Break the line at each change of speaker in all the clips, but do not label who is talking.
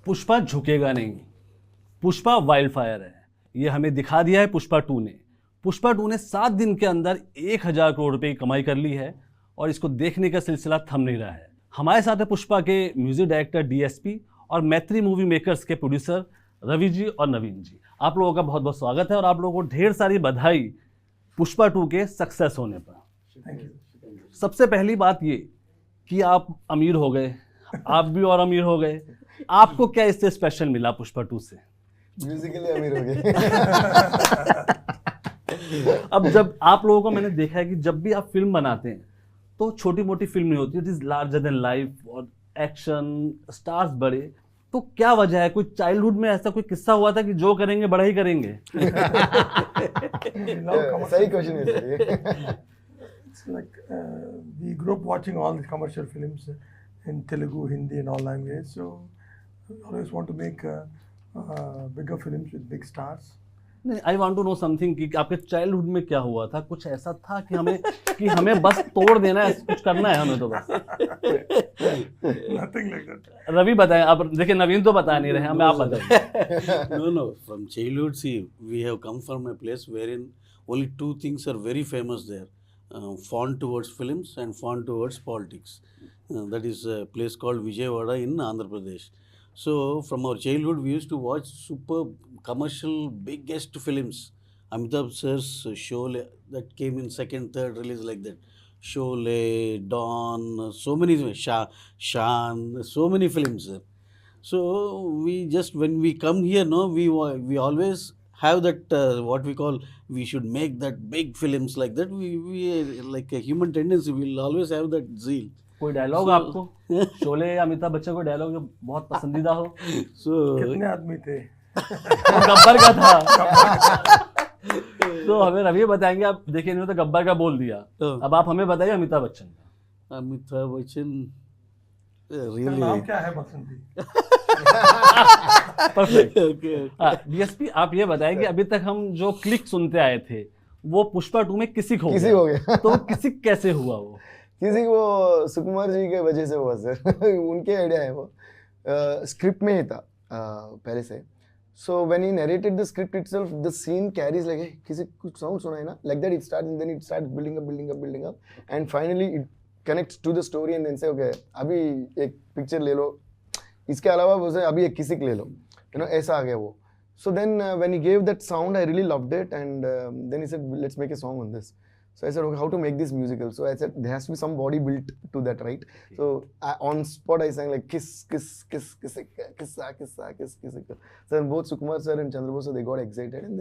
पुष्पा झुकेगा नहीं, Pushpa wild fire है, ये हमें दिखा दिया है पुष्पा 2 ने। पुष्पा 2 ने 7 दिन के अंदर 1000 करोड़ रुपए की कमाई कर ली है और इसको देखने का सिलसिला थम नहीं रहा है। हमारे साथ है पुष्पा के म्यूजिक डायरेक्टर डीएसपी और मैत्री मूवी मेकर्स के प्रोड्यूसर रवि जी और नवीन जी। आप लोगों का बहुत बहुत स्वागत है और आप लोगों को ढेर सारी बधाई पुष्पा 2 के सक्सेस होने पर।
Thank you.
सबसे पहली बात ये कि आप अमीर हो गए, आप भी और अमीर हो गए। आपको क्या इससे स्पेशल मिला पुष्पा 2 से?
म्यूजिकली अमीर हो गए।
अब जब आप लोगों को मैंने देखा है कि जब भी आप फिल्म बनाते हैं तो छोटी मोटी फिल्म नहीं होती, it is larger than life और एक्शन, स्टार्स बड़े। तो क्या वजह है? कोई चाइल्डहुड में ऐसा कोई किस्सा हुआ था कि जो करेंगे बड़ा ही करेंगे?
सही क्वेश्चन है सर ये।
It's like we grew up watching all the commercial films in Telugu, Hindi, and all languages. So we always want to make bigger films with big stars.
नहीं, I want to know something कि आपके childhood में क्या हुआ था? कुछ ऐसा था कि हमें बस तोड़ देना है, कुछ करना है हमें तो बस।
Nothing like that.
रवि बताएं। अब देखिए नवीन तो बता नहीं रहे, हमें आप बताएं।
No. From childhood, see, we have come from a place wherein only two things are very famous there. Fond towards films and fond towards politics. That is a place called Vijayawada in Andhra Pradesh. So from our childhood, we used to watch super commercial biggest films. Amitabh sir's Sholay that came in second, third release like that. Sholay, Dawn, so many, Shan, so many films. So we just, when we come here, no, we always have that what we call, we should make that big films like that. We like a human tendency, we'll always have that zeal.
कोई dialogue आपको शोले या अमिताभ बच्चन कोई dialogue जो बहुत पसंदीदा हो?
So
कितने आदमी थे?
गब्बर का था। तो हमें रवि बताएंगे। आप देखिए इन्होंने तो गब्बर का बोल दिया, अब आप हमें बताइए अमिताभ बच्चन का।
Amitabh Bachchan,
तेरा नाम
really.
क्या है बसंती?
परफेक्ट।
Okay.
डीएसपी आप ये बताएं कि अभी तक हम जो क्लिक सुनते आए थे वो पुष्पा 2 में किसी को
किसी हो गया।
तो किसी कैसे हुआ वो?
किसी को सुकुमार जी के वजह से हुआ सर। उनके आइडिया है वो, स्क्रिप्ट में ही था पहले से। So when he narrated the script itself the scene carries like किसी कुछ साउंड सुना है ना, like that it starts and then it starts building up and finally it connects to the story and then say okay अभी एक picture ले लो, इसके अलावा वो अभी एक किसी ले लो, यू नो, ऐसा आ गया वो। So then when he gave that sound, I really loved it, and then he said, "Let's make a song on this." So I said, "Okay, how to make this musical?" So I said, "There has to be some body built to that, right?" So on spot I sang like kiss, kiss, kiss, kiss, kiss, kiss, kiss, kiss. So then both Sukumar sir and Chandrabose sir, they got excited, and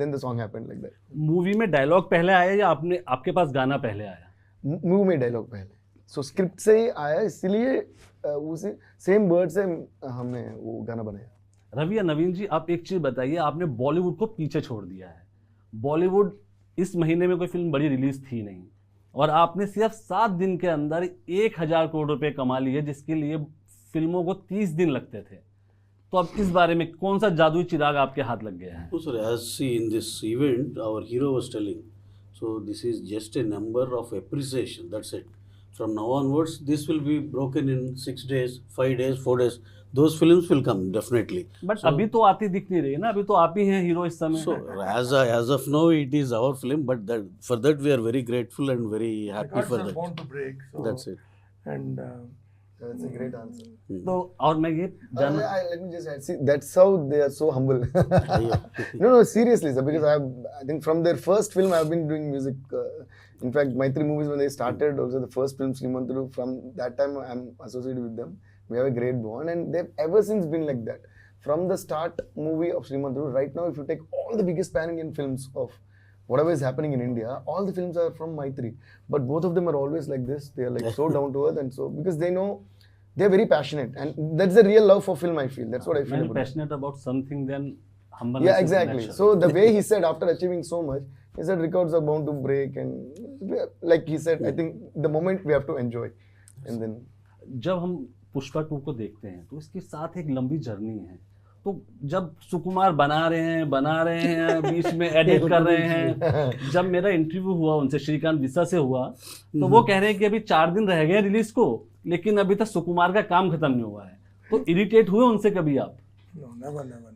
then the song happened like that.
Movie में dialogue पहले आया या आपके पास गाना पहले आया?
Movie में dialogue पहले, so स्क्रिप्ट से ही आया, इसलिए उसी सेम वर्ड से हमने वो गाना बनाया।
रवि या नवीन जी, आप एक चीज बताइए, आपने बॉलीवुड को पीछे छोड़ दिया है। बॉलीवुड इस महीने में कोई फिल्म बड़ी रिलीज थी नहीं और आपने सिर्फ 7 दिन के अंदर 1000 करोड़ रुपए कमा लिए, जिसके लिए फिल्मों को 30 दिन लगते थे। तो अब इस बारे में कौन सा जादुई चिराग आपके हाथ लग गया है?
No, sir, as see in this event, our hero was telling, so this is just a number of appreciation, that's it. From now onwards, this will be broken in 6 days, 5 days, 4 days. Those films will come definitely.
But अभी तो आती दिख नहीं रही ना, अभी तो आप ही हैं हीरो इस समय।
So as of now, it is our film, but for that we are very grateful and very happy
Records
for
are
that.
born to break. So
That's it.
And
That's a great answer.
तो और मैं ये जान
Let me just add, see, that's how they are so humble. No, seriously, sir, because I think from their first film, I've been doing music. In fact, Maitri Movies, when they started, also the first film, Srimanturu, from that time, I'm associated with them. We have a great bond, and they've ever since been like that. From the start movie of Srimanturu, right now, if you take all the biggest pan-Indian films of whatever is happening in India, all the films are from Maitri. But both of them are always like this. They are like so down to earth, and so because they know they're very passionate, and that's the real love for film. I feel that's what I feel.
when
About it.
passionate about something, then humbleness
Yeah,
is
exactly.
natural.
So the way he said after achieving so much, he said records are bound to break, and like he said, I think the moment we have to enjoy, and then.
जब हम पुष्पा 2 को देखते हैं तो इसके साथ एक लंबी जर्नी है। तो जब सुकुमार बना रहे हैं बीच में एडिट कर रहे हैं। जब मेरा इंटरव्यू हुआ उनसे, श्रीकांत विसा से हुआ, तो वो कह रहे हैं कि अभी 4 दिन रह गए रिलीज को, लेकिन अभी तक सुकुमार का काम खत्म नहीं हुआ है। तो इरिटेट हुए उनसे कभी आप?
No, never, never, never.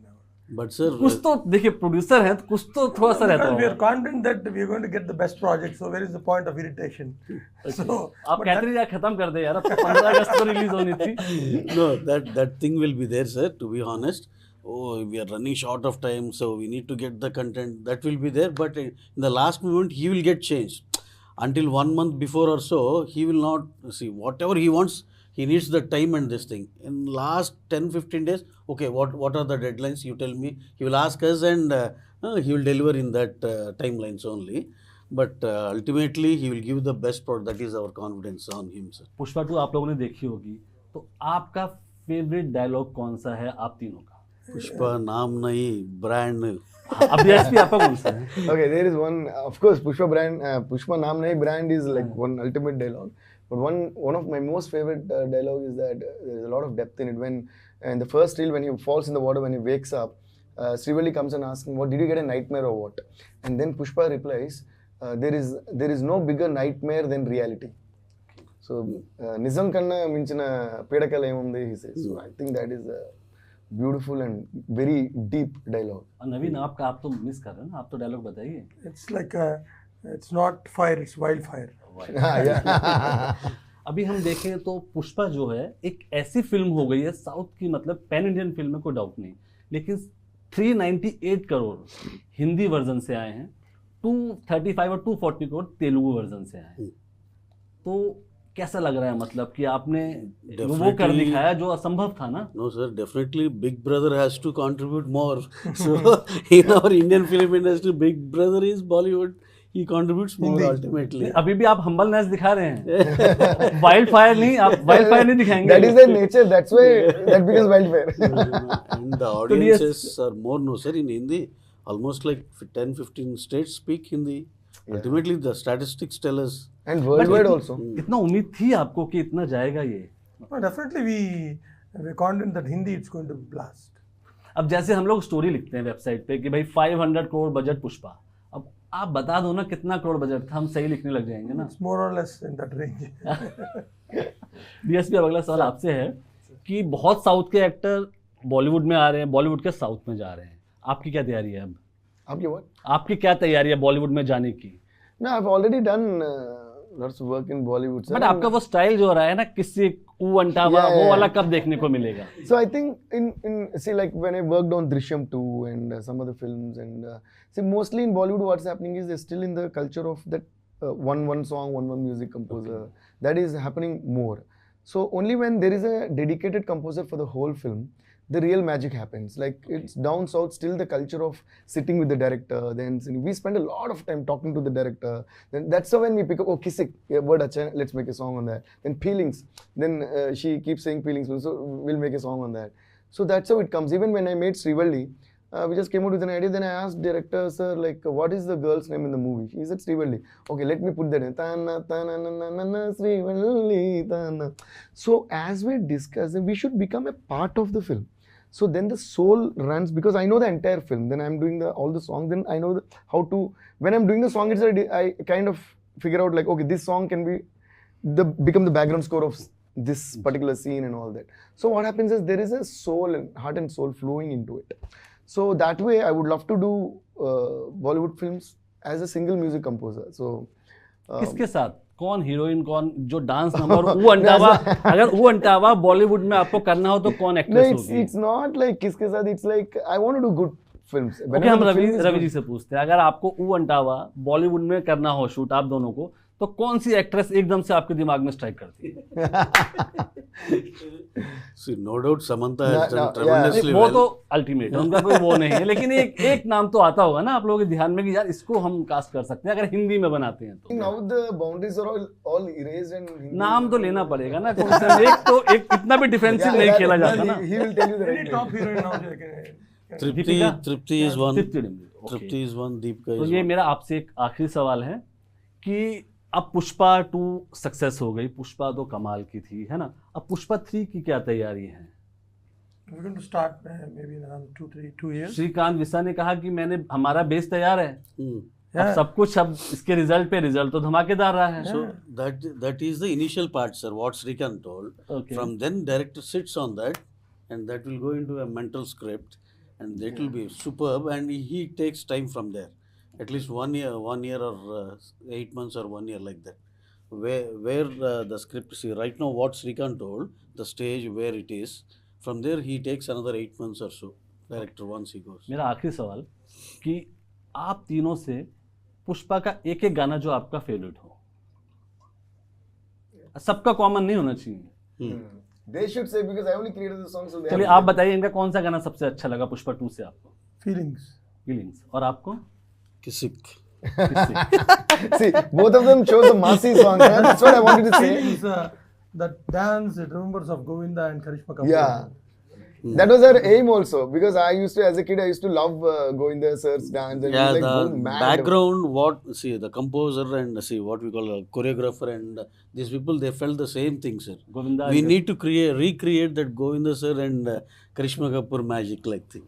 But sir,
कुछ तो देखिए प्रोड्यूसर हैं तो कुछ तो थोड़ा सा रहता
Because we are
होगा।
confident that we are going to get the best project, so where is the point of irritation? So,
आप
but
कहते रहिए यार खत्म कर दे यार, अब 15 अगस्त को रिलीज होनी थी।
no, that thing will be there, sir. To be honest, oh, we are running short of time, so we need to get the content. That will be there, but in the last moment, he will get changed. Until 1 month before or so, he will not see whatever he wants. He needs the time and this thing. In last 10-15 days, okay, what are the deadlines? You tell me. He will ask us, and he will deliver in that timelines only. But ultimately, he will give the best product. That is our confidence on him, sir.
Pushpa 2 आप लोगों ने देखी होगी, तो आपका favourite dialogue कौन सा है आप तीनों का?
पुष्पा नाम नहीं, brand.
अब एसपी आपका कौन सा है?
Okay, there is one, of course, Pushpa brand, Pushpa Naam Nahi brand is like one ultimate dialogue. But one of my most favorite dialogue is that there is a lot of depth in it. When in the first reel, when he falls in the water, when he wakes up, Srivalli comes and asks him, "What did you get a nightmare or what?" And then Pushpa replies, "There is no bigger nightmare than reality." So Nizam kanna minchina pedakal emundi, he says. So I think that is a beautiful and very deep dialogue.
और नवीन आपका, आप तो miss कर रहे हैं ना, आप तो डायलॉग बताइए।
it's like it's not fire, it's wildfire.
Yeah.
अभी हम देखें तो पुष्पा जो है एक ऐसी फिल्म हो गई है साउथ की, मतलब पैन इंडियन फिल्म में कोई डाउट नहीं, लेकिन 398 करोड़ हिंदी वर्जन से आए हैं, 235 और 240 करोड़ तेलुगु वर्जन से आए हैं। तो कैसा लग रहा है, मतलब कि आपने वो कर
Definitely-
दिखाया जो असंभव था ना?
No, sir. Definitely, Big Brother has to contribute more. So, in our Indian film industry, Big Brother is Bollywood. He contributes more ultimately.
अभी भी आप हम्बलनेस दिखा रहे हैं, वाइल्ड फायर नहीं, आप वाइल्ड फायर नहीं दिखाएंगे।
That is their nature. That's why that becomes wildfire.
And the audiences are more, no, sir, in Hindi. Almost like 10-15 states speak Hindi. Ultimately, the statistics tell us.
And worldwide also.
इतना उम्मीद थी आपको कि इतना जाएगा ये?
No, definitely we're confident that Hindi it's going to blast.
अब जैसे हम लोग स्टोरी लिखते हैं वेबसाइट पे कि भाई 500 करोड़ बजट पुष्पा, अब आप बता दो ना कितना करोड़ बजट था, हम सही लिखने लग जाएंगे ना।
It's more or less in that range.
DSP, अब अगला सवाल आपसे है कि बहुत साउथ के एक्टर बॉलीवुड में आ रहे हैं, बॉलीवुड के साउथ में जा रहे हैं, आपकी क्या तैयारी है अब?
Abhi what?
आपकी क्या तैयारी है बॉलीवुड में जाने की?
No, I've already done lots of work in Bollywood. sir.
But आपका वो स्टाइल जो हो रहा है ना, किसी ऊ अंटावा,
Yeah,
वो
yeah.
वाला कब देखने को मिलेगा?
So I think in see, like when I worked on Drishyam 2 and some other films, and see, mostly in Bollywood what's happening is they're still in the culture of that one song, one music composer. That is happening more. So only when there is a dedicated composer for the whole film, the real magic happens. Like it's down south, still the culture of sitting with the director. Then we spend a lot of time talking to the director. Then that's how when we pick up, oh, Kisik, yeah, word acha, let's make a song on that. Then feelings. Then she keeps saying feelings, so we'll make a song on that. So that's how it comes. Even when I made Srivalli, we just came out with an idea. Then I asked director, sir, like, what is the girl's name in the movie? He said Srivalli. Okay, let me put that in. Tana, tana, na, na, na, na, Srivalli, tana. So as we're discussing, we should become a part of the film. So then the soul runs, because I know the entire film. Then I'm doing all the songs. Then I know how to. When I'm doing the song, I kind of figure out like, okay, this song can be become the background score of this particular scene and all that. So what happens is there is a soul and heart and soul flowing into it. So that way, I would love to do Bollywood films as a single music composer. So
किसके साथ? कौन heroine, कौन जो dance number ऊ अंटावा, अगर ऊ अंटावा बॉलीवुड में आपको करना हो तो कौन
no,
एक्ट्रेस होगी?
it's not like किसके साथ. It's like I want to do good films.
Okay, हम रवि जी से पूछते हैं, अगर आपको ऊ अंटावा बॉलीवुड में करना हो शूट आप दोनों को, तो कौन सी एक्ट्रेस एकदम से आपके दिमाग में स्ट्राइक करती है?
See, no doubt Samantha has
No,
done
no,
tremendously
वो
well.
तो अल्टीमेट है, उनका कोई वो नहीं है, लेकिन एक नाम तो आता होगा ना आप लोगों के ध्यान में कि यार इसको हम कास्ट कर सकते हैं अगर हिंदी में बनाते हैं तो।
Now the boundaries are all erased and
नाम तो लेना पड़ेगा ना, कौन सा एक इतना भी डिफेंसिव नहीं खेला जाता ना।
He will tell you the right
Any
name.
top heroine now, Jay,
Tripti is one.
Tripti Dimri, okay.
Tripti is one. Deepika
तो
is
ये
one.
मेरा आपसे एक आखिरी सवाल है कि अब पुष्पा 2 सक्सेस हो गई, पुष्पा 2 कमाल की थी, है ना, अब पुष्पा 3 की क्या तैयारी है?
We're going to start maybe in around 2 years.
Shrikant विसा ने कहा कि हमारा बेस तैयार है,
Hmm.
अब सब कुछ, अब इसके रिजल्ट पे रिजल्ट तो धमाकेदार रहा है।
So that is the initial part, sir. What Srikanth told.
Okay.
From then, director sits on that and that will go into a mental script, and that will be superb. And he takes time from there, at least 1 year or 8 months or 1 year, like that. Where the script, see right now what Srikanth told, the stage where it is, from there he takes another 8 months or so, director, once he goes.
मेरा आखिरी सवाल कि आप तीनों से पुष्पा का एक एक गाना जो आपका फेवरेट हो, सबका कॉमन नहीं होना चाहिए।
They should say because I only created the song, so they
चलिए
have
आप बताइए इनका कौन सा गाना सबसे अच्छा लगा पुष्पा 2 से आपको?
Feelings.
फीलिंग्स। और आपको?
Kisik.
किससे?
See, both of them chose the Masi song. That's what I wanted to say.
Feelings, that dance, it remembers of Govinda and Karishma Kapoor.
Yeah. That was our aim also, because I used to, as a kid, I used to love Govinda sir's dance, and
Yeah,
we like
the
go mad.
background, what, see, the composer and see what we call a choreographer and these people, they felt the same thing, sir.
Govinda
We need to recreate that Govinda sir and Karishma Kapoor magic like thing.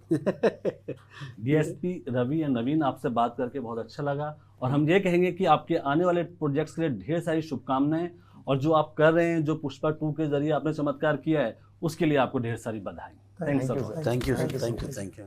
DSP Ravi या नवीन, आपसे बात करके बहुत अच्छा लगा, और हम ये कहेंगे कि आपके आने वाले प्रोजेक्ट्स के लिए ढेर सारी शुभकामनाएं, और जो आप कर रहे हैं, जो पुष्पा 2 के जरिए आपने चमत्कार किया है, उसके लिए आपको ढेर सारी बधाई। Thanks
you,
a lot.
sir.
Thank you, sir. Thank you.